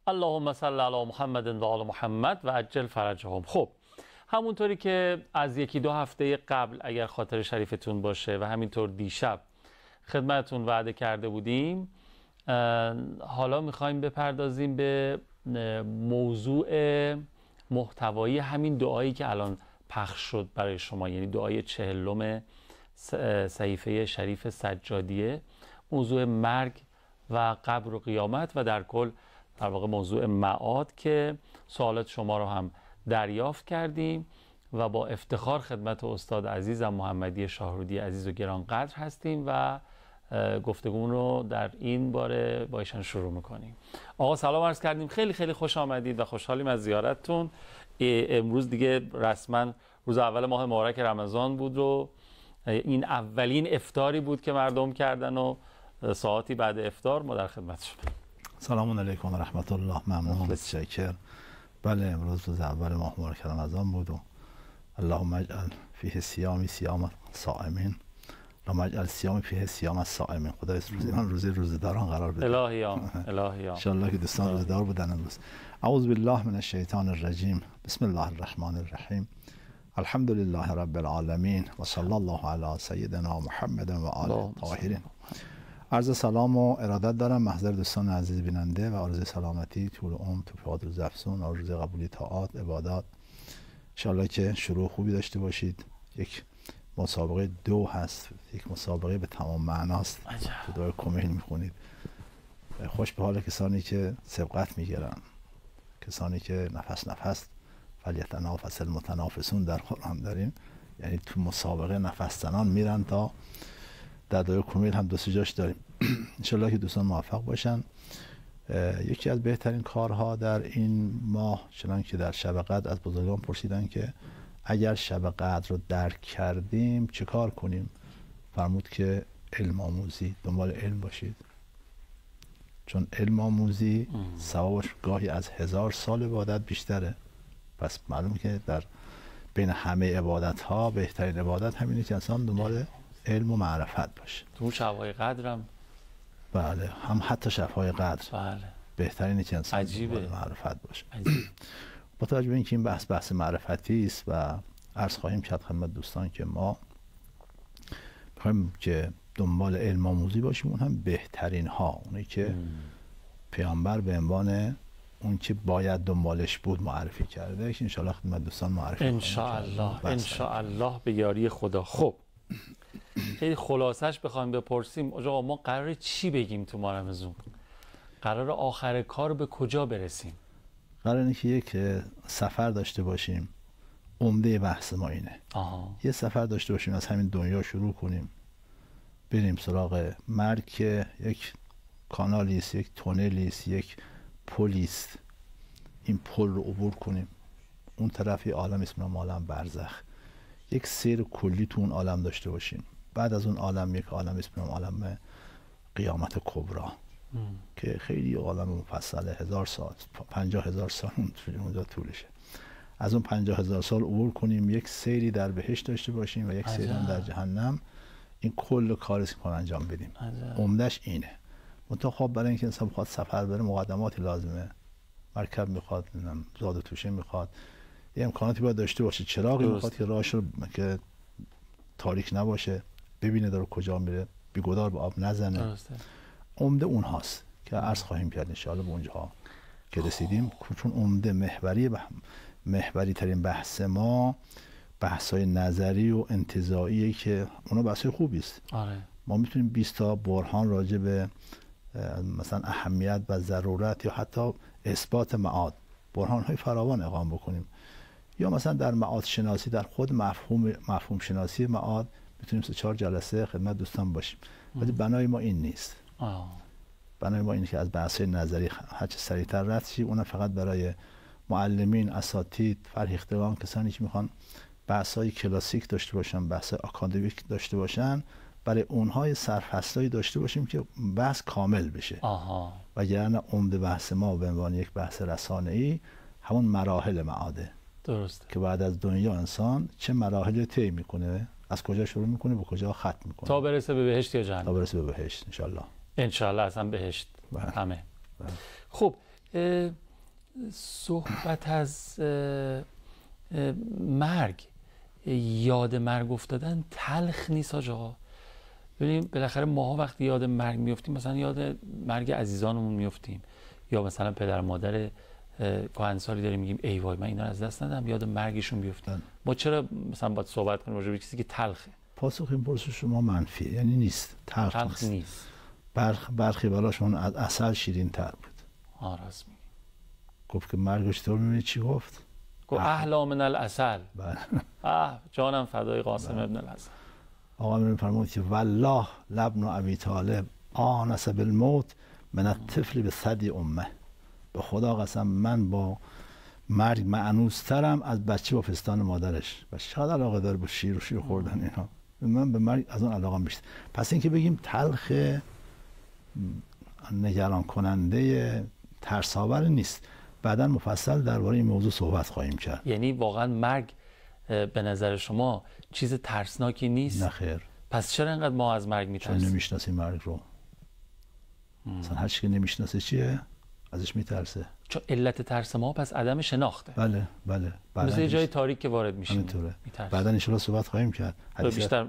اللهم صل علی محمد و آل محمد و عجل فرجهم. خب همونطوری که از یکی دو هفته قبل اگر خاطر شریفتون باشه و همینطور دیشب خدمتون وعده کرده بودیم، حالا میخوایم بپردازیم به موضوع محتوایی همین دعایی که الان پخش شد برای شما، یعنی دعای 40 صحیفه شریف سجادیه، موضوع مرگ و قبر و قیامت و در کل در واقع موضوع معاد که سوالات شما رو هم دریافت کردیم و با افتخار خدمت استاد عزیزم محمدی شاهرودی عزیز و گرانقدر هستیم و گفتگومون رو در این باره با ایشان شروع میکنیم. آقا سلام عرض کردیم، خیلی خیلی خوش آمدید و خوشحالیم از زیارتتون. امروز دیگه رسما روز اول ماه مبارک رمضان بود و این اولین افطاری بود که مردم کردن و ساعتی بعد افطار ما در خدمتشون. سلام علیکم و رحمت الله. ممنون، متشکرم. بله امروز روز اول ماه مبارک رمضان بود و اللهم اجعل فیه صیامی صیام صائمین، اللهم اجعل صیامی فیه صیام الصائمین. خدای روزی روزداران قرار بده. الهیام ان شاء الله که دوستان روزدار بودن امروز. اعوذ بالله من الشیطان الرجیم، بسم الله الرحمن الرحیم، الحمد لله رب العالمین و صلی الله علی سیدنا محمد و آله الطاهرین. عرض سلام و ارادت دارم محضر دوستان عزیز بیننده و آرزوی سلامتی، طول عمر، توفیقات روز افزون، آرزوی قبولی طاعات، عبادات. انشالله که شروع خوبی داشته باشید. یک مسابقه دو هست، یک مسابقه به تمام معناست. تو دعای کمیل میخونید. خوش به حال کسانی که سبقت میگیرن، کسانی که نفس فلیتنافس المتنافسون در قرآن داریم، یعنی تو مسابقه نفس زنان میرن تا در دعای کمیل هم دو سه جاش داریم. انشالله که دوستان موفق باشن. یکی از بهترین کارها در این ماه، چنانکه که در شب قدر از بزرگان پرسیدن که اگر شب قدر رو درک کردیم چه کار کنیم؟ فرمود که علم آموزی، دنبال علم باشید، چون علم آموزی ثوابش گاهی از 1000 سال عبادت بیشتره. پس معلومه که در بین همه عبادت ها بهترین عبادت همینه که انسان دنبال علم و معرفت باشه. تو شب‌های قدرم بله، هم حتی شب‌های قدر بله بهترینه که انسان دنبال معرفت باشه. با توجه به اینکه این بحث معرفتی است و عرض خواهیم کرد خدمت دوستان که ما می‌خوایم که دنبال علم آموزی باشیم، اون هم بهترین ها، اونی که پیامبر به عنوان اون که باید دنبالش بود معرفی کرده، که انشاءالله خدمت دوستان معرفی ان شاء الله به یاری خدا. خب خیلی خلاصش بخوایم بپرسیم، آقا ما قراره چی بگیم تو ماه رمضان؟ قراره آخر کار به کجا برسیم؟ قراره که یک سفر داشته باشیم. عمده بحث ما اینه. یه سفر داشته باشیم، از همین دنیا شروع کنیم، بریم سراغ مرگ که یک کانالی است، یک تونلی است، یک پلی است. این پل رو عبور کنیم، اون طرفی عالم اسم عالم برزخ، یک سیر کلی تو اون عالم داشته باشیم. بعد از اون عالم یک عالم اسم عالم قیامت کبرا که خیلی عالم مفصله، 1000 سال 50000 سال اونجا طولشه. از اون 50000 سال عبور کنیم، یک سیری در بهشت داشته باشیم و یک سیری هم در جهنم. این کل کاری که انجام بدیم عمدش اینه. منتها خب برای اینکه انسان بخواد سفر بره مقدماتی لازمه. مرکب میخواد، زاد و توشه میخواد، یه امکاناتی باید داشته باشه. چراغی میخواد که راهش رو که تاریک نباشه، ببینه داره کجا میره، بیگدار به آب نزنه. عمده اونهاست که عرض خواهیم کرد انشاءالله به اونجاها که رسیدیم. چون عمده محوری ترین بحث ما بحث‌های نظری و انتزاعیه که اونا بحث‌های خوبی است. ما میتونیم 20 تا برهان راجع به مثلا اهمیت و ضرورت یا حتی اثبات معاد، برهان‌های فراوان اقام بکنیم. یا مثلا در معاد شناسی، در خود مفهوم شناسی معاد میتونیم 3-4 جلسه خدمت دوستان باشیم. ولی بنای ما این نیست. بنای ما اینه که از بحث‌های نظری هر چه سریعتر رد شیم. اون فقط برای معلمین، اساتید، فرهیختگان، کسانی که میخوان بحث‌های کلاسیک داشته باشن، بحث آکادمیک داشته باشن، برای اونهای سرفصلایی داشته باشیم که بحث کامل بشه. وگرنه عمده بحث ما به عنوان یک بحث رسانه‌ای همون مراحل معاده. درسته که بعد از دنیا انسان چه مراحلی طی میکنه، از کجا شروع میکنه به کجا ختم میکنه، تا برسه به بهشت یا جهنم. تا برسه به بهشت ان شاء الله اصلا بهشت همه. خب صحبت از مرگ، یاد مرگ افتادن تلخ نیست آجا؟ ببینیم بالاخره ماها وقتی یاد مرگ میفتیم، مثلا یاد مرگ عزیزانمون میفتیم، یا مثلا پدر مادر کهنسالی داریم میگیم ای وای من اینا از دست ندم، یاد مرگشون بیفتیم. ما چرا مثلا باید صحبت کنیم راجع به چیزی که تلخه؟ پاسخ این پرسش شما منفیه، یعنی نیست، تلخ نیست. برخی براشون از عسل شیرین تر بود. راست میگی. گفت که مرگش تو میبینی چی گفت؟ احلا من العسل. بله. جانم فدای قاسم ابن الحسن. آقا میرون فرمود که والله لابن ابی طالب آنس بالموت من الطفل به ثدی امه. به خدا قسم من با مرگ معنوسترم از بچه با پستان مادرش. و شاید علاقه داره با شیر و شیر خوردن اینا. من به مرگ از اون علاقه بیشتر. پس اینکه بگیم تلخ نگران کننده ترس‌آور نیست. بعداً مفصل درباره این موضوع صحبت خواهیم کرد. یعنی واقعا مرگ به نظر شما چیز ترسناکی نیست؟ نه خیر. پس چرا اینقدر ما از مرگ میترسیم؟ چون نمیشناسیم مرگ رو. مثلا هر چی که نمیشناسه چیه؟ ازش میترسه. چون علت ترس ما پس عدم شناخته. بله. مثل یه جای تاریک که وارد میشیم. همینطوره. بعداً ان شاءالله صحبت خواهیم کرد. بیشتر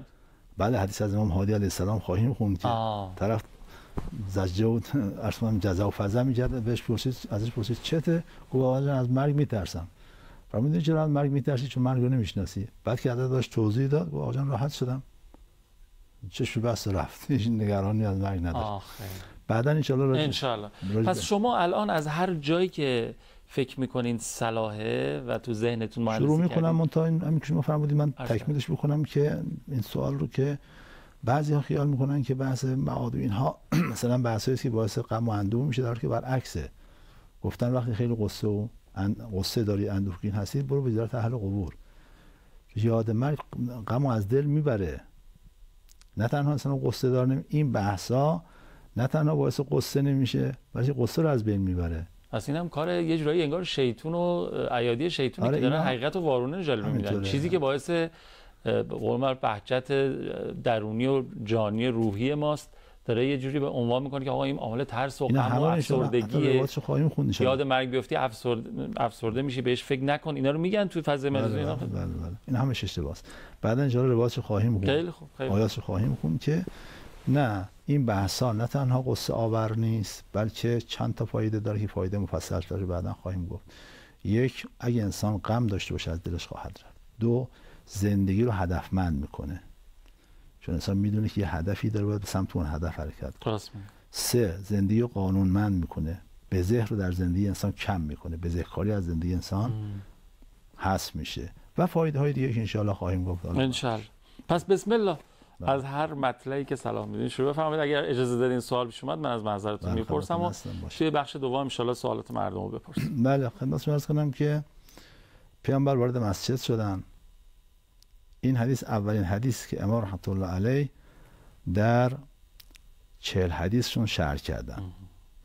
بله حدیث از امام هادی علیه السلام خواهیم خوند که طرف زجه و ارسمان جزا و فضا می‌کرد، بهش پرسید، ازش پرسید چته؟ گفت از مرگ میترسم. فرمودین چرا از مرگ میترسی؟ چون مرگ رو نمیشناسی. بعد که عدد داشت توضیح داد، گفت آقا جان راحت شدم. چشم بس رفت. هیچ نگرانی از مرگ نداشت. بعداً ان شاء الله پس شما الان از هر جایی که فکر میکنین صلاحه و تو ذهنتون معرفی شروع میکنم منتها همین که شما فرمودید من تکمیلش بکنم که این سوال رو که بعضی‌ها خیال میکنن که بحث معاد و اینها مثلا بحثایی که باعث غم و اندوه میشه، در حالی که برعکسه. گفتن وقتی خیلی قصه داری، اندوهگین هستی، برو به زیارت اهل قبور. یاد مرگ غمو از دل میبره. نه تنها مثلا قصه دار این بحثا نه تنها باعث قصه نمیشه، بلکه قصه رو از بین میبره. اصلا اینم کار یه جورایی انگار شیطون و ایادی شیطونی که دارن حقیقت و وارونه جلوه میدن. چیزی که باعث قول بهجت درونی و جانی روحی ماست داره یه جوری به عنوان میکنه که آقا این عامل ترس و غم و افسردگی، یاد مرگ بیفتی افسرده میشی، بهش فکر نکن. اینا رو میگن توی فضای مجازی. بله. این همش اشتباهه. بعدا ان شاء الله روایتش خواهیم خوند. خیلی خوب. آیاتش خواهیم خوند که نه این بحثا نه تنها قصه آور نیست، بلکه چند تا فایده داره که فایده مفصل داره بعدا خواهیم گفت. یک، اگه انسان غم داشته باشه از دلش خواهد رفت. دو، زندگی رو هدفمند میکنه، چون انسان میدونه که یه هدفی داره، باید به سمت اون هدف حرکت کنه. سه، زندگی رو قانونمند میکنه، بزه رو در زندگی انسان کم میکنه، بزهکاری از زندگی انسان حذف میشه و فایده های دیگه که انشاءالله خواهیم گفت. انشاءالله. پس بسم الله. از هر مطلبی که سلام میدین شروع بفرمایید. اگر اجازه دادین سوال پیش اومد من از معذرتون میپرسم و توی بخش دوم ان شاء الله سوالات مردم رو بپرسیم. بله، خدمتتون عرض کنم که پیامبر وارد مسجد شدن. این حدیث اولین حدیث که امام رحمت الله علیه در 40 حدیثشون شرح کردن.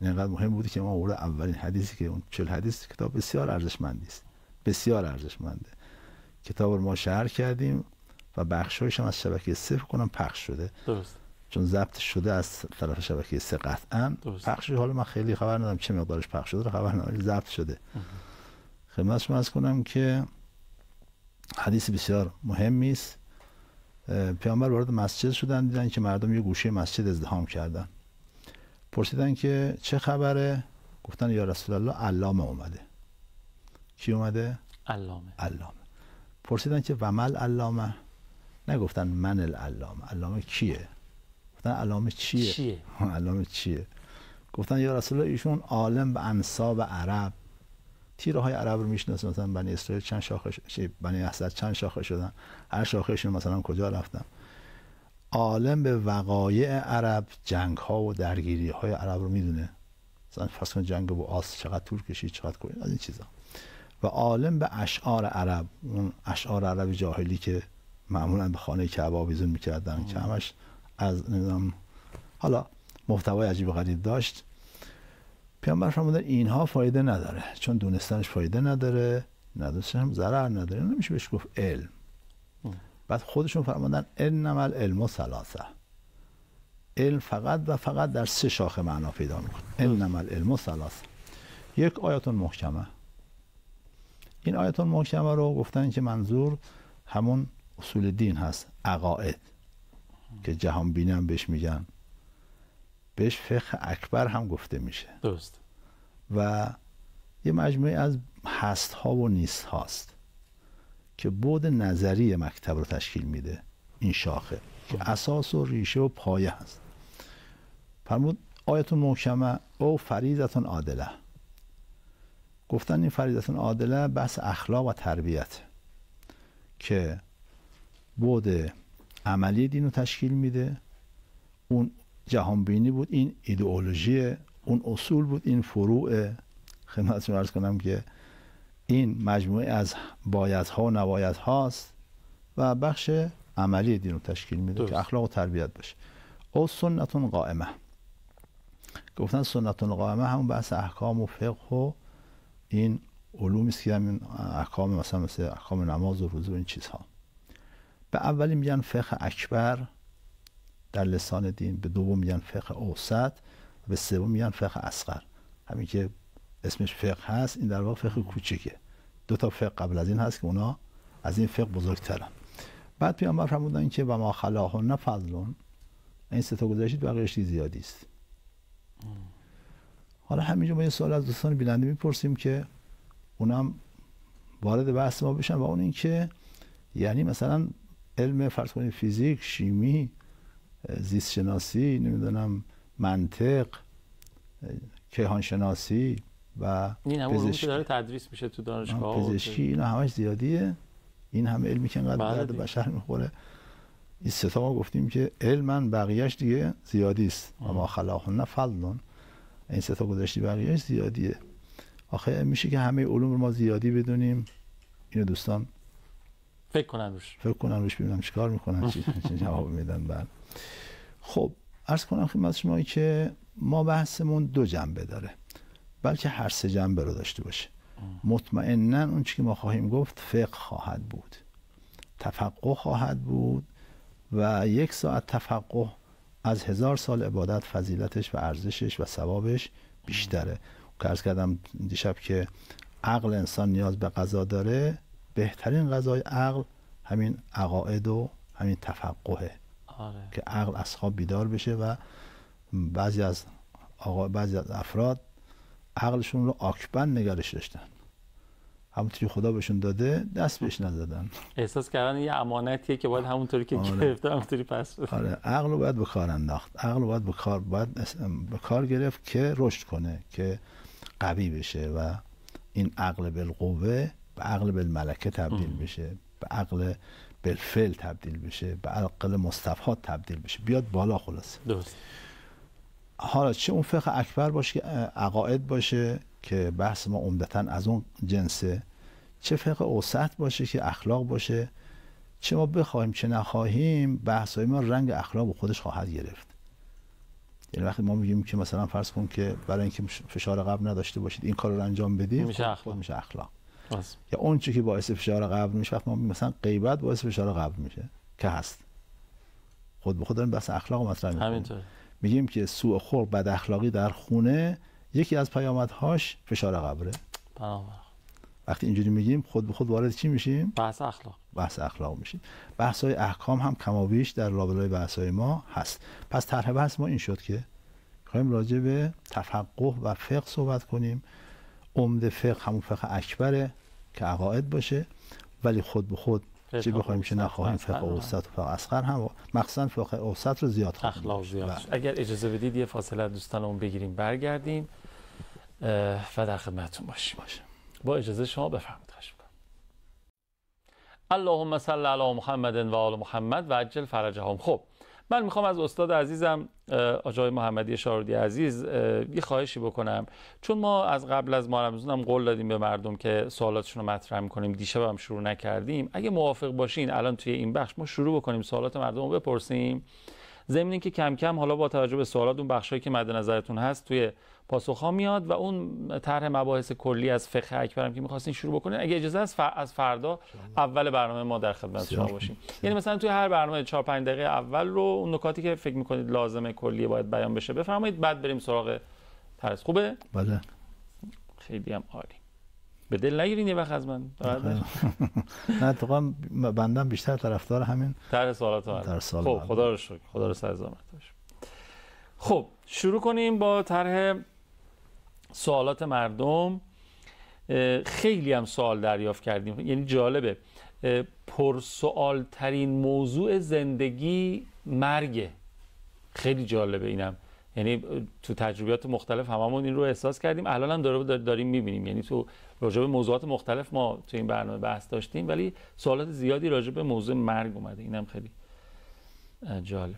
اینقدر مهم بودی که ما اول اولین حدیثی که اون 40 حدیث کتاب بسیار ارزشمندی است. بسیار ارزشمنده. کتاب رو ما شرح کردیم و بخشایش هم از شبکه 3 کنم پخش شده. درست. چون ضبط شده از طرف شبکه 3 قطعاً. پخش شده. حالا من خیلی خبر ندارم چه مقدارش پخش شده، خبر ندارم، ضبط شده. خدمت شما عرض کنم که حدیث بسیار مهمی است. پیامبر وارد مسجد شدن، دیدن که مردم یه گوشه مسجد ازدحام کردن. پرسیدن که چه خبره؟ گفتن یا رسول الله علامه اومده. کی اومده؟ علامه. پرسیدن که ومل علامه؟ نگفتن من العلامه. علامه کیه؟ گفتن علامه چیه؟ علامه چیه؟ گفتن یا رسول الله ایشون عالم به انساب عرب، تیره های عرب رو میشناسه. مثلا بنی اسرائیل چند شاخه، بنی اسد چند شاخه شدن، هر شاخهشون مثلا کجا رفتن. عالم به وقایع عرب، جنگ ها و درگیری های عرب رو میدونه. مثلا فرض کن جنگ با آس چقدر طول کشید، چقدر از این چیزا. و عالم به اشعار عرب، اون اشعار عرب جاهلی که معمولا به خانه کعبه آویزون میکردن که همش از نمیدونم حالا محتوای عجیب و غریب داشت. پیامبر فرمودن اینها فایده نداره، چون دونستنش فایده نداره، ندونستنش هم ضرر نداره، نمیشه بهش گفت علم. بعد خودشون فرمودن انما العلم ثلاثه، علم فقط و فقط در 3 شاخه معنا پیدا میکنه. انما العلم ثلاثه، یک آیات محکمه. این آیات محکمه رو گفتن که منظور همون اصول دین هست، عقاید که جهان بینی هم بهش میگن، بهش فقه اکبر هم گفته میشه. درست. و یه مجموعه از هست ها و نیست هاست که بعد نظری مکتب رو تشکیل میده. این شاخه که اساس و ریشه و پایه هست. فرمود آیت محکمه او فریضتون عادله. گفتن این فریضتون عادله بحث اخلاق و تربیت که بعد عملی دین رو تشکیل میده. اون جهان بینی بود، این ایدئولوژی، اون اصول بود، این فروع. خدمتتون عرض کنم که این مجموعه از بایدها و نبایدهاست و بخش عملی دین رو تشکیل میده که اخلاق و تربیت باشه. او سنتون قائمه. گفتن سنتون قائمه همون بحث احکام و فقه و این علومی است که همین احکام مثل احکام نماز و روزه و این چیزها. به اولی میگن فقه اکبر در لسان دین، به دوم میگن فقه اوسط، به سوم میگن فقه اصغر. همین که اسمش فقه هست این در واقع فقه کوچیکه. دو تا فقه قبل از این هست که اونا از این فقه بزرگترن. بعد پیامبر فرمودن که و ما خلاهن فضلون، این سه تا گذاشتید بقیه‌اش زیادی است. حالا همینجا ما یه سوال از دوستان بیننده میپرسیم که اونم وارد بحث ما بشن و اون این که یعنی مثلا علم فرض کنید فیزیک، شیمی، زیست شناسی، نمیدونم منطق، کیهان شناسی و این همه علومی که داره تدریس میشه تو دانشگاه، پزشکی، اینا همش زیادیه. این همه علمی که انقدر درد بشر میخوره. این سه تا ما گفتیم که علمن بقیه‌اش دیگه زیادی است. و ما خلاقهن فضلون، این سه تا گذاشتی بقیه‌اش زیادیه. آخه میشه که همه علوم رو ما زیادی بدونیم؟ اینو دوستان فکر کنن روش ببینم چیکار میکنن، چی جواب میدن. بعد خب عرض کنم خدمت شما که ما بحثمون دو جنبه داره، بلکه هر سه جنبه رو داشته باشه. مطمئناً اون چیزی که ما خواهیم گفت فقه خواهد بود، تفقه خواهد بود و 1 ساعت تفقه از 1000 سال عبادت فضیلتش و ارزشش و ثوابش بیشتره. که عرض کردم دیشب که عقل انسان نیاز به غذا داره، بهترین غذای عقل همین عقاید و همین تفقهه. که عقل از خواب بیدار بشه و بعضی از افراد عقلشون رو آکبند نگرش داشتن، همونطوری خدا بهشون داده دست بهش نزدن، احساس کردن یه امانتیه که باید همونطوری که گرفته همونطوری پس بده. عقل رو باید به کار انداخت، عقل رو باید به کار گرفت که رشد کنه، که قوی بشه و این عقل بالقوه به عقل بالملکه تبدیل بشه، به عقل بالفعل تبدیل بشه، به عقل مستفاد تبدیل بشه، بیاد بالا. خلاصه درست. حالا چه اون فقه اکبر باشه که عقاید باشه که بحث ما عمدتاً از اون جنسه، چه فقه اوسط باشه که اخلاق باشه، چه ما بخوایم چه نخواهیم بحثای ما رنگ اخلاق به خودش خواهد گرفت. یعنی وقتی ما میگیم که مثلا فرض کن که برای اینکه فشار قلب نداشته باشید این کار رو انجام بدید، میشه اخلاق. میشه اخلاق. یا اون چیزی که باعث فشار قلب میشه، وقتی ما مثلا غیبت باعث فشار قلب میشه که هست، خود به خود داریم بحث اخلاق مطرح میکنیم. همینطور میگیم که سوء خلق، بد اخلاقی در خونه یکی از پیامدهاش فشار قلبه. وقتی اینجوری میگیم خود به خود وارد چی میشیم؟ بحث اخلاق میشیم. بحث‌های احکام هم کمابیش در لابلای بحث‌های ما هست. پس طرح بحث ما این شد که می‌خوایم راجع به تفقه و فقه صحبت کنیم. عمده فقه همون فقه اکبره که عقاید باشه، ولی خود به خود چه بخوایم چه نخواهیم فقه اوسط و فقه اصغر هم، مخصوصا فقه اوسط رو زیاد خواهیم اخلاق زیاد. اگر اجازه بدید یه فاصله دوستانمون بگیریم برگردیم و در خدمتتون باشیم. با اجازه شما بفرمایید. خواهش می‌کنم. اللهم صل علی محمد و آل محمد و عجل فرجهم. خب من میخوام از استاد عزیزم آقای محمدی شاردی عزیز یه خواهشی بکنم، چون ما از قبل از ماه رمضان هم قول دادیم به مردم که سوالاتشون رو مطرح می‌کنیم، دیشب هم شروع نکردیم. اگه موافق باشین الان توی این بخش ما شروع بکنیم سوالات مردم رو بپرسیم، ضمن اینکه کم کم حالا با توجه به سوالات اون بخشایی که مد نظرتون هست توی پاسخ‌ها میاد و اون طرح مباحث کلی از فقه اکبر هم که می‌خواستین شروع بکنین، اگه اجازه است از فردا اول برنامه ما در خدمت شما باشیم. یعنی مثلا توی هر برنامه 4-5 دقیقه اول رو اون نکاتی که فکر می‌کنید لازمه کلیه باید بیان بشه بفرمایید، بعد بریم سراغ طرح. خوبه؟ بله. خیلی هم عالی. به دل نگیرین یه وقت از من نه اتفاقا بندم بیشتر طرفدار همین طرح سوالات من. خب خدا رو شکر، خدا رو سر زحمت باشه. خب شروع کنیم با طرح سوالات مردم. خیلی هم سوال دریافت کردیم، یعنی جالبه. پرسوال ترین موضوع زندگی مرگه. خیلی جالبه اینم، یعنی تو تجربیات مختلف هممون این رو احساس کردیم، الان هم داریم میبینیم. یعنی تو راجع به موضوعات مختلف ما تو این برنامه بحث داشتیم، ولی سوالات زیادی راجع به موضوع مرگ اومده. اینم خیلی جالبه.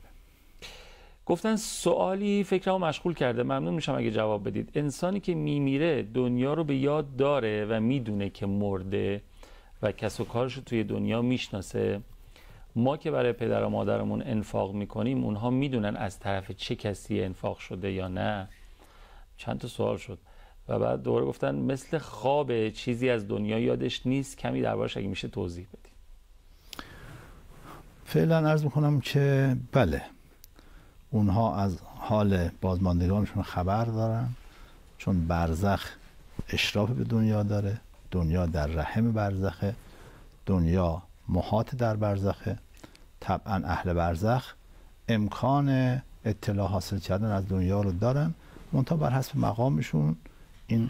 گفتن سوالی فکرمو مشغول کرده، ممنون میشم اگه جواب بدید. انسانی که میمیره دنیا رو به یاد داره و میدونه که مرده و کس و کارش رو توی دنیا میشناسه. ما که برای پدر و مادرمون انفاق میکنیم اونها میدونن از طرف چه کسی انفاق شده یا نه؟ چند تا سوال شد. و بعد دوباره گفتن مثل خوابه، چیزی از دنیا یادش نیست، کمی دربارش اگه میشه توضیح بدید. فعلا عرض میکنم که بله، اونها از حال بازماندگانشون خبر دارن، چون برزخ اشراف به دنیا داره، دنیا در رحم برزخه، دنیا محاط در برزخه. طبعا اهل برزخ امکان اطلاع حاصل کردن از دنیا رو دارن، منتها بر حسب مقامشون این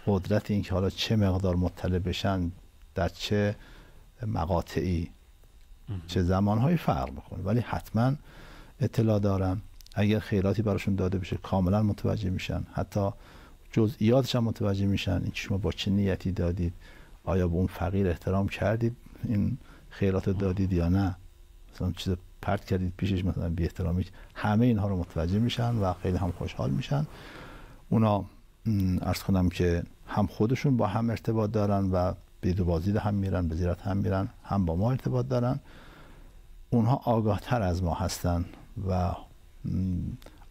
قدرت این که حالا چه مقدار مطلع بشن در چه مقاطعی چه زمانهایی فرق میکنه، ولی حتما اطلاع دارن. اگر خیراتی براشون داده بشه کاملا متوجه میشن، حتی جزئیاتش هم متوجه میشن. این شما با چه نیتی دادید، آیا به اون فقیر احترام کردید این خیرات رو دادید یا نه، مثلا چیز پرت کردید پیشش مثلا بی احترامی. همه اینها رو متوجه میشن و خیلی هم خوشحال میشن. اونا عرض کنم که هم خودشون با هم ارتباط دارن و به بازدید هم میرن، به زیارت هم میرن، هم با ما ارتباط دارن. اونها آگاه تر از ما هستن و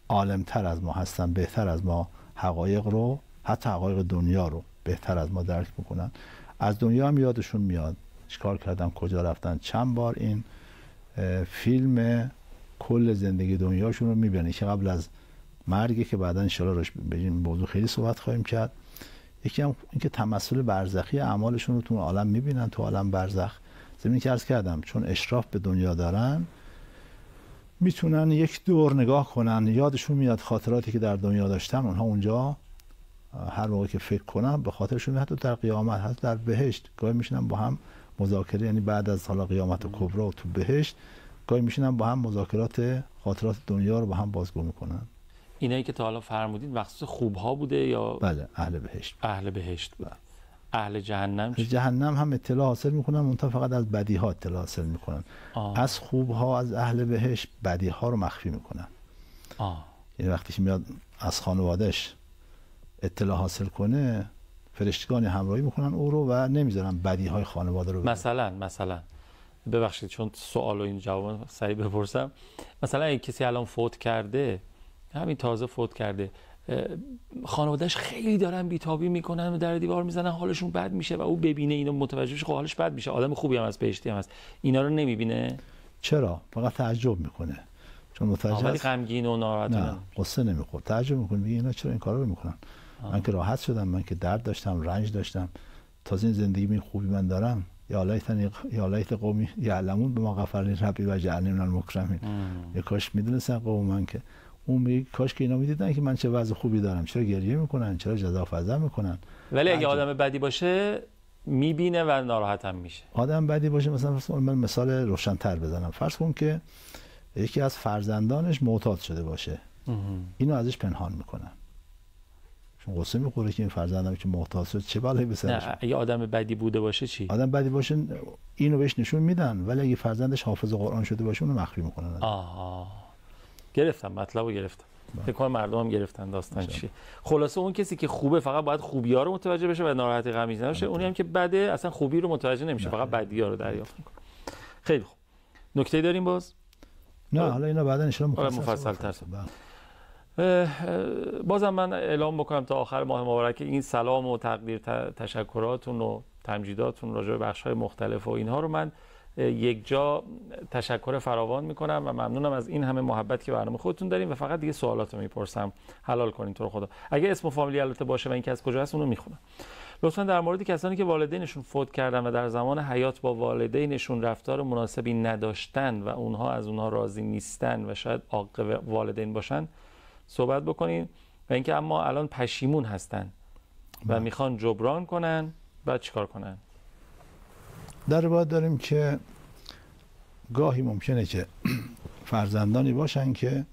عالم تر از ما هستن، بهتر از ما حقایق رو، حتی حقایق دنیا رو بهتر از ما درک میکنن. از دنیا هم یادشون میاد چیکار کردن، کجا رفتن. چند بار این فیلم کل زندگی دنیاشون رو میبینن که قبل از مرگی که بعدا ان شاءالله روش به این موضوع خیلی صحبت خواهیم کرد. یکی هم اینکه تمثل برزخی اعمالشون رو تو عالم میبینن، تو عالم برزخ. زمین که عرض کردم چون اشراف به دنیا دارن میتونن یک دور نگاه کنن، یادشون میاد خاطراتی که در دنیا داشتن. اونها اونجا هر موقع که فکر کنن به خاطرشون، حتی در قیامت، حتی در بهشت گاهی میشینن با هم مذاکره، یعنی بعد از حالا قیامت کبرا و تو بهشت گاهی میشینن با هم مذاکرات خاطرات دنیا رو با هم بازگو میکنن. اینایی که تا حالا فرمودید مخصوص خوبها بوده یا؟ بله، اهل بهشت. اهل بهشت بوده. اهل جهنم چی؟ جهنم هم اطلاع حاصل میکنن، منتها فقط از بدیها اطلاع حاصل میکنن. از خوبها، از اهل بهشت بدیها رو مخفی میکنن. یعنی وقتی که میاد از خانوادهش اطلاع حاصل کنه، فرشتگانی همراهی میکنن او رو و نمیذارن بدیهای خانواده رو. مثلا ببخشید چون سوال و این جواب سریع بپرسم، مثلا اگه کسی الان فوت کرده، همین تازه فوت کرده، خانواده‌اش خیلی دارن بیتابی میکنن و در دیوار میزنن، حالشون بد میشه و او ببینه اینو متوجه بشه، خب حالش بد میشه. آدم خوبی هم از بهشتی هم هست، اینا رو نمیبینه. چرا؟ فقط تعجب میکنه، چون متوجه ولی غمگین و ناراحت نه، قصه نمیخوره، تعجب میکنه، میگه اینا چرا این کارا رو میکنن؟ من که راحت شدم، من که درد داشتم، رنج داشتم، تازه این زندگی این خوبی من دارم. یا لیت قومی یعلمون بما غفر لی ربی و جعلنی من المکرمین. یا کاش میدونستن قوم من که اون میگه کاش که اینا میدیدن که من چه وضع خوبی دارم، چرا گریه میکنن، چرا جزا فضا میکنن. ولی اگه آدم بدی باشه میبینه و ناراحت هم میشه. آدم بدی باشه، مثلا من مثال روشن‌تر بزنم، فرض کن که یکی از فرزندانش معتاد شده باشه، اینو ازش پنهان میکنن، چون قصه میخوره که این فرزندم که معتاد شد چه بلایی به سرش. نه، اگه آدم بدی بوده باشه چی؟ آدم بدی باشه اینو بهش نشون میدن، ولی اگه فرزندش حافظ قرآن شده باشه اونو مخفی میکنن. گرفتم، مطلبو گرفتم. فکر کنم مردم هم گرفتن داستان چیه. خلاصه اون کسی که خوبه فقط باید خوبی‌ها رو متوجه بشه و ناراحتی غمگین نشه، اونی هم که بده اصلا خوبی رو متوجه نمیشه، فقط بدی‌ها رو دریافت میکنه. خیلی خوب. نکته داریم باز؟ نه، حالا اینا بعدا ان شاء الله مفصل‌تر. بازم من اعلام بکنم تا آخر ماه مبارک این سلام و تقدیر تشکراتون و تمجیداتون راجع به بخش‌های مختلف و اینها رو من یک جا تشکر فراوان میکنم و ممنونم از این همه محبت که برنامه خودتون داریم و فقط دیگه سوالاتو میپرسم، حلال کنین تو رو خدا. اگه اسم و فامیلی البته باشه و اینکه از کجا هست اونو میخونم. لطفا در مورد کسانی که والدینشون فوت کردن و در زمان حیات با والدینشون رفتار مناسبی نداشتن و اونها از اونها راضی نیستن و شاید عاق والدین باشن صحبت بکنین و اینکه اما الان پشیمون هستن و میخوان جبران کنن، بعد چیکار کنن؟ در روایت داریم که گاهی ممکنه که فرزندانی باشن که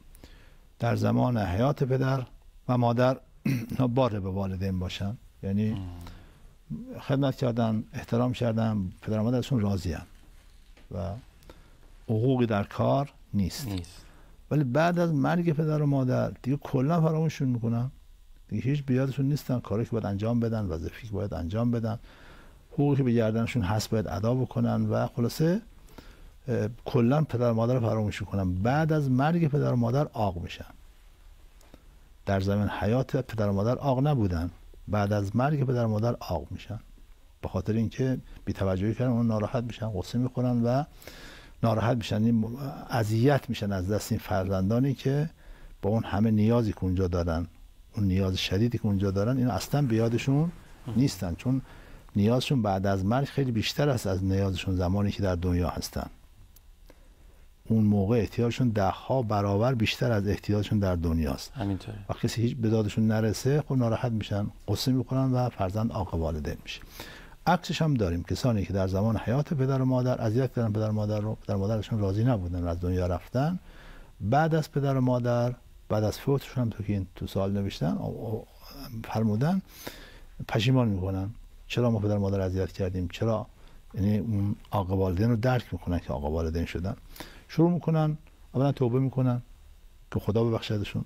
در زمان حیات پدر و مادر بار به والدین باشن، یعنی خدمت کردن، احترام کردن، پدر و مادرشون راضی هن و حقوقی در کار نیست. ولی بعد از مرگ پدر و مادر دیگه کلا فراموششون میکنن، دیگه هیچ بیادشون نیستن، کاری که باید انجام بدن، وظیفه‌ای که باید انجام بدن، حقوقی که به گردنشون هست باید ادا بکنن و خلاصه کلا پدر و مادر رو فراموش میکنن. بعد از مرگ پدر و مادر عاق میشن. در زمان حیات پدر و مادر عاق نبودن، بعد از مرگ پدر و مادر عاق میشن، به خاطر اینکه بی‌توجهی کردن، اون ناراحت میشن، غصه میخورن و ناراحت میشن، اذیت میشن از دست این فرزندانی که با اون همه نیازی که اونجا دارن، اون نیاز شدیدی که اونجا دارن، اینو اصلا به یادشون نیستن، چون نیازشون بعد از مرگ خیلی بیشتر است از نیازشون زمانی که در دنیا هستن. اون موقع احتیاجشون 10 برابر بیشتر از احتیاجشون در دنیاست. همینطوره. و کسی هیچ به دادشون نرسه، خب ناراحت میشن، غصه میکنن و فرزند عاق والدین میشه. عکسش هم داریم، کسانی که در زمان حیات پدر و مادر اذیت کردن پدر و مادر رو، پدر و مادرشون راضی نبودن و از دنیا رفتن، بعد از پدر و مادر، بعد از فوتشون هم که این تو سوال نوشتن فرمودن، پشیمان میکنن، چرا ما پدر و مادر اذیت کردیم، چرا، یعنی اون عاق والدین رو درک میکنن که عاق والدین شدن، شروع میکنن اولا توبه میکنن که خدا ببخشدشون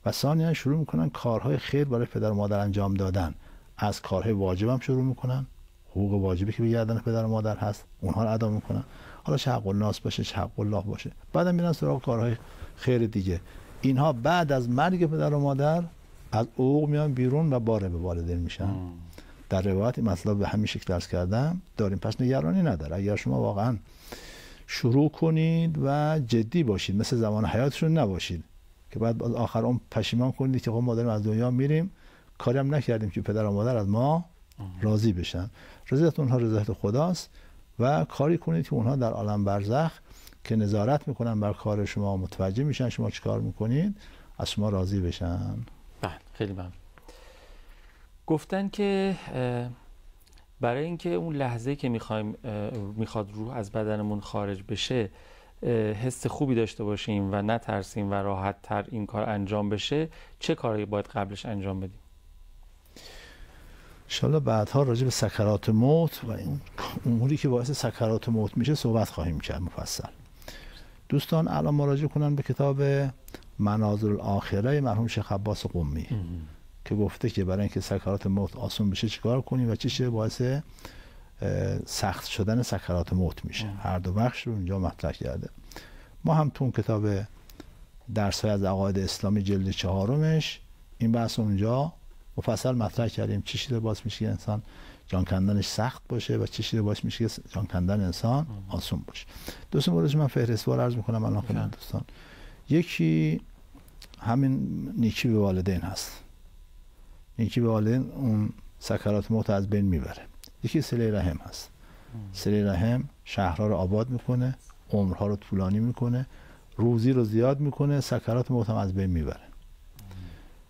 و ثانیا شروع میکنن کارهای خیر برای پدر و مادر انجام دادن. از کارهای واجب هم شروع میکنن، حقوق واجبی که به گردن پدر و مادر هست اونها رو ادا میکنن، حالا چه حق الناس باشه چه حق الله باشه، بعدم میرن سراغ کارهای خیر دیگه. اینها بعد از مرگ پدر و مادر از حقوق میان بیرون و بار به والدین میشن. در روایت این مطلب به همین شکل درس کردم داریم، پس نگرانی نداره. اگر شما واقعا شروع کنید و جدی باشید، مثل زمان حیاتشون نباشید که بعد آخر اون پشیمان کنید که خب ما داریم از دنیا میریم، کاری هم نکردیم که پدر و مادر از ما راضی بشن. رضایت اونها رضایت خداست و کاری کنید که اونها در عالم برزخ که نظارت میکنن بر کار شما، متوجه میشن شما چی کار میکنید، از شما راضی بشن. بله، خیلی ممنون. گفتن که برای اینکه اون لحظه که میخواد روح از بدنمون خارج بشه حس خوبی داشته باشیم و نترسیم و راحت تر این کار انجام بشه، چه کاری باید قبلش انجام بدیم؟ انشالله بعدها راجع به سکرات موت و این اموری که باعث سکرات موت میشه صحبت خواهیم کرد مفصل. دوستان الان مراجعه کنن به کتاب منازل الاخره مرحوم شیخ عباس قمی که گفته که برای اینکه سکرات موت آسون بشه چیکار کنیم و چی چه باعث سخت شدن سکرات موت میشه. هر دو بخش رو اینجا مطرح کرده. ما هم تو کتاب درس‌های از عقاید اسلامی جلد 4 این بحث اونجا مفصل مطرح کردیم، چی چیزی باعث میشه که انسان جان کندنش سخت باشه و چی چیزی باعث میشه که جان کندن انسان آسون باشه. دوست موردش من فهرستوار عرض میکنم الان خدمت دوستان. یکی همین نیکی به والدین هست. نیکی به والدین اون سکرات موت از بین میبره. یکی صله رحم هست. صله رحم شهرها رو آباد میکنه، عمرها رو طولانی میکنه، روزی رو زیاد میکنه، سکرات موت هم از بین میبره.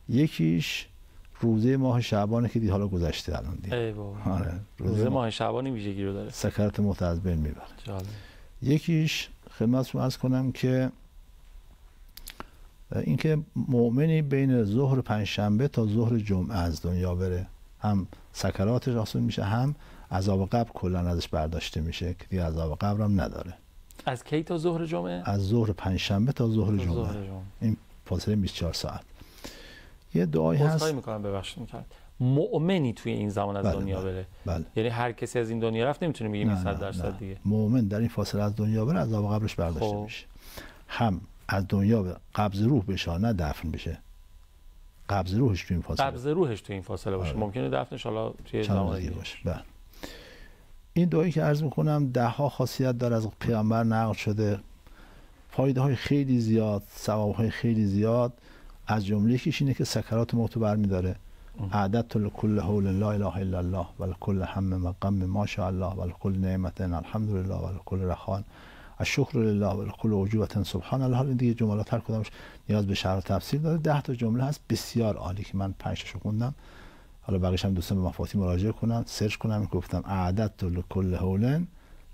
یکیش روزه ماه شعبانه که حالا گذشته الان دیگه. آره. روزه ماه شعبان این ویژگی رو داره. سکرات موت از بین میبره. جالب. یکیش خدمتتون عرض کنم که اینکه مؤمنی بین ظهر پنجشنبه تا ظهر جمعه از دنیا بره، هم سکراتش آسون میشه، هم عذاب قبر کلا ازش برداشته میشه که دیگه عذاب قبر هم نداره. از کی تا ظهر جمعه؟ از ظهر پنجشنبه تا ظهر جمعه. این فاصله 24 ساعت. یه دعایی هست. خواهی میکنم ببخشید میکنم. مؤمنی توی این زمان از دنیا بره. بله. یعنی هر کسی از این دنیا رفت نمیتونه بگیم 100% دیگه. مؤمن در این فاصله از دنیا بره عذاب قبرش برداشته میشه. هم از دنیا به قبض روح بشه، نه دفن بشه. قبض روحش تو این فاصله. قبض روحش تو این فاصله باشه. ممکنه دفنش حالا توی زمان دیگه باشه. بله. این دعایی که عرض میکنم 10 ها خاصیت داره، از پیامبر نقل شده، فایده های خیلی زیاد، ثواب های خیلی زیاد. از جمله یکیش اینه که سکرات موت رو برمی‌داره. اعددت لكل حول لا اله الا الله ولكل هم و غم ما شاء الله ولكل نعمت الحمدلله ولكل رخاء الشکر لله ولكل عجوبة سبحان الله. این دیگه جملات هر کدامش نیاز به شرح و تفسیر داره. 10 تا جمله هست بسیار عالی که من 5 تاشو خوندم. حالا بقیش هم دوستان به مفاهیم مراجعه کنن، سرچ کنن. گفتم اعددت لكل حول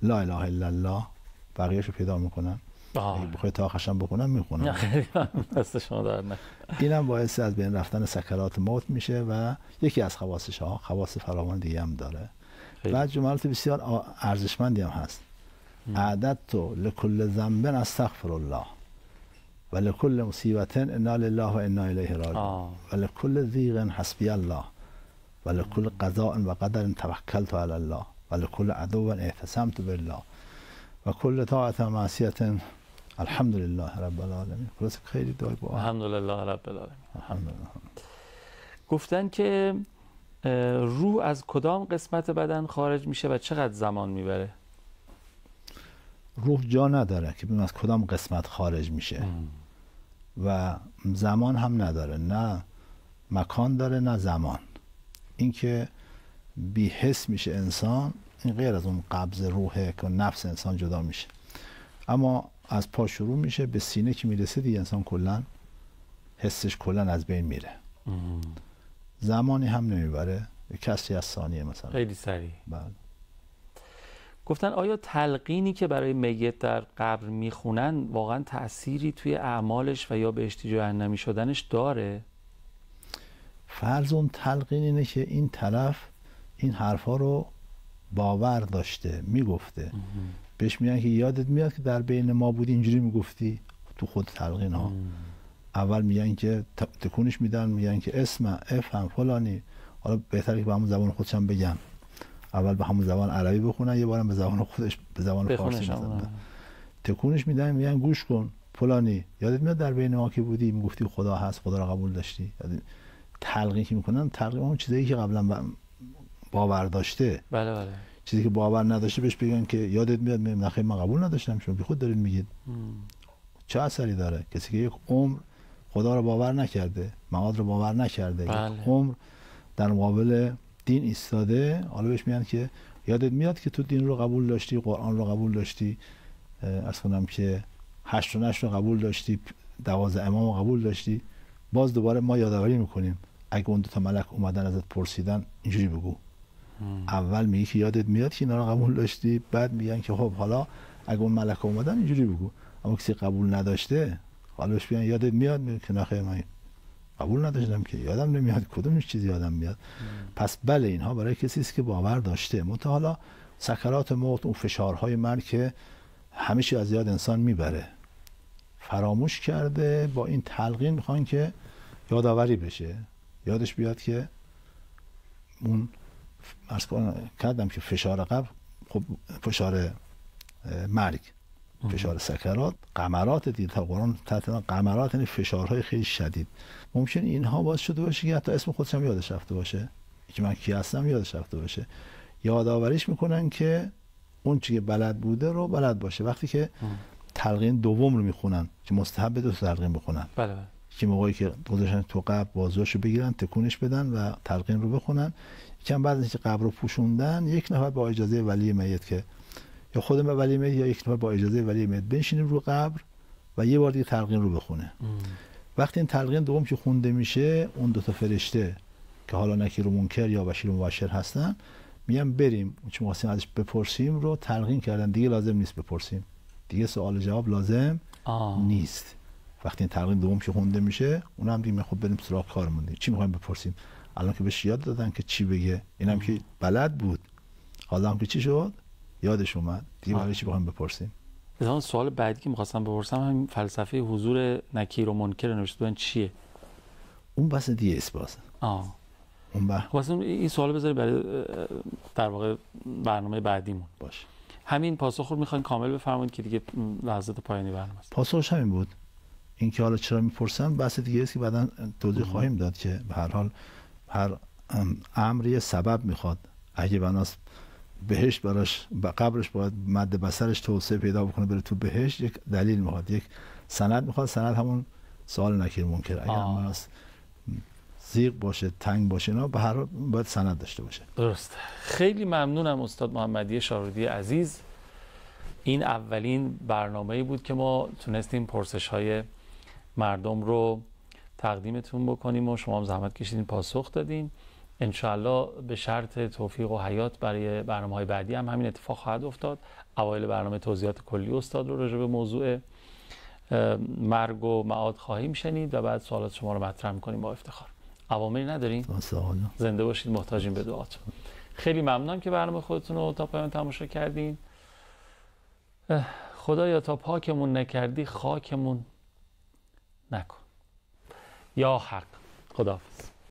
لا اله الا الله، بقیه‌شو پیدا میکنن. اگه بخوای تا آخرشم بکنم میخونم. خیلی دست شما در نکنه. اینم باعث از بین رفتن سکرات موت میشه و یکی از خواصش ها، خواص فراوان دیگه هم داره. بعد جملات بسیار ارزشمندی هم هست. اعددت لكل ذنب استغفر الله و لكل مصیبت انا لله و انا الیه راجعون و لكل ضیق حسبی الله و لكل قضاء و قدر توکلت علی الله و لكل عدو اعتصمت بالله و کل طاعت و معصیت الحمدلله رب العالمین. خلاص خیلی دعای با الحمدلله رب العالمین. الحمدلله. گفتن که روح از کدام قسمت بدن خارج میشه و چقدر زمان میبره؟ روح جا نداره که ببینیم از کدام قسمت خارج میشه و زمان هم نداره، نه مکان داره نه زمان. اینکه بی حس میشه انسان، این غیر از اون قبض روحه که نفس انسان جدا میشه. اما از پا شروع میشه به سینه که میرسه دیگه انسان کلا حسش کلا از بین میره. زمانی هم نمیبره، کسری از ثانیه مثلا. خیلی سریع. بله. گفتن آیا تلقینی که برای میت در قبر میخونن واقعا تأثیری توی اعمالش و یا بهشتی جهنمی شدنش داره؟ فرض اون تلقین اینه که این طرف این حرفا رو باور داشته، میگفته. بهش میگن که یادت میاد که در بین ما بودی اینجوری میگفتی تو خود تلقین ها. اول میگن که تکونش میدن، میگن که اسم افهم فلانی. حالا بهتره که به همون زبان خودش هم بگن. اول به همون زبان عربی بخونن، یه بارم به زبان خودش به زبان فارسی بزنن. تکونش میدن، میگن گوش کن فلانی، یادت میاد در بین ما که بودی میگفتی خدا هست، خدا رو قبول داشتی. تلقین که میکنن، تلقین اون چیزایی که قبلا باور داشته. بله بله. چیزی که باور نداشته بهش بگن که یادت میاد، نه خیر من قبول نداشتم، شما بی خود دارین میگید. چه اثری داره کسی که یک عمر خدا رو باور نکرده، معاد رو باور نکرده، بله. یک عمر در مقابل دین ایستاده، حالا بهش میگن که یادت میاد که تو دین رو قبول داشتی، قرآن رو قبول داشتی، عرض کنم که 8 و 9 رو قبول داشتی، 12 امام رو قبول داشتی. باز دوباره ما یادآوری میکنیم اگه اون 2 تا ملک اومدن ازت پرسیدن اینجوری بگو. اول میگی که یادت میاد که اینا رو قبول داشتی، بعد میگن که خب حالا اگه اون ملک اومدن اینجوری بگو. اما کسی قبول نداشته، حالا بهش میگن یادت میاد، میگه که نه خیر من قبول نداشتم که یادم نمیاد، کدومش چیزی یادم میاد. پس بله اینها برای کسی است که باور داشته. منتها حالا سکرات موت، اون فشارهای مرگ که همه چی از یاد انسان میبره، فراموش کرده. با این تلقین میخوان که یادآوری بشه، یادش بیاد که اون عرض کردم که فشار قبر، خب فشار مرگ، فشار سکرات، غمرات دیگه. تا قرآن تحت غمرات یعنی فشارهای خیلی شدید. ممکن اینها باعث شده باشه که حتی اسم خودش هم یادش رفته باشه، که من کی هستم یادش رفته باشه. یادآوریش میکنن که اون چیزی که بلد بوده رو بلد باشه. وقتی که تلقین دوم رو میخونن که مستحب 2 تا تلقین بخونن، بله. که موقعی که گذاشتن تو قبر بازوشو بگیرن، تکونش بدن و تلقین رو بخونن. یکم بعد از اینکه قبر رو پوشوندن، یک نفر با اجازه ولی میت، که یا خود ولی میت یا یک نفر با اجازه ولی میت، بنشینه رو قبر و یه بار دیگه تلقین رو بخونه. وقتی این تلقین دوم که خونده میشه، اون 2 تا فرشته که حالا نکیر و منکر یا بشیر و مبشر هستن، میگن بریم چون واسه ازش بپرسیم رو تلقین کردن، دیگه لازم نیست بپرسیم، دیگه سوال جواب لازم نیست. وقتی این تلقین دوم که خونده میشه، اونم دیگه خب بریم سراغ کارمون، چی میخوایم بپرسیم. الان که بهش یاد دادن که چی بگه، اینم که بلد بود، حالا هم که چی شد یادش اومد، دیگه برای چی بخوایم بپرسیم. مثلا سوال بعدی که می‌خواستم بپرسم همین فلسفه حضور نکیر و منکر نوشته بودن چیه؟ اون بحث دیگه است باز. اون بحث. خب اصلا این سوال بذاری برای در واقع برنامه بعدیمون باشه. همین پاسخ رو می‌خواین کامل بفرمایید که دیگه لحظات پایانی برنامه است. پاسخش همین بود. این که حالا چرا میپرسم بحث دیگه است که بعداً توضیح خواهیم داد که به هر حال هر امری سبب میخواد. اگه بناست بهشت براش قبرش باید مد بصرش توسعه پیدا بکنه بره تو بهشت، یک دلیل میخواد، یک سند میخواد. سند همون سوال نکیر منکر، اگر مرز زیغ باشه، تنگ باشه، اینا به هر حال باید سند داشته باشه. درسته. خیلی ممنونم استاد محمدی شارودی عزیز. این اولین برنامه‌ای بود که ما تونستیم پرسش‌های مردم رو تقدیمتون بکنیم و شما هم زحمت کشیدین پاسخ دادین. انشاءالله به شرط توفیق و حیات برای برنامه‌های بعدی هم همین اتفاق خواهد افتاد. اوایل برنامه توضیحات کلی استاد رو راجع به موضوع مرگ و معاد خواهیم شنید و بعد سوالات شما رو مطرح می‌کنیم با افتخار. اوامری ندارین؟ زنده باشید، محتاجیم به دعاتون. خیلی ممنونم که برنامه خودتون رو تا پایان تماشا کردین. خدایا تا پاکمون نکردی خاکمون نکن. یا حق. خداحافظ.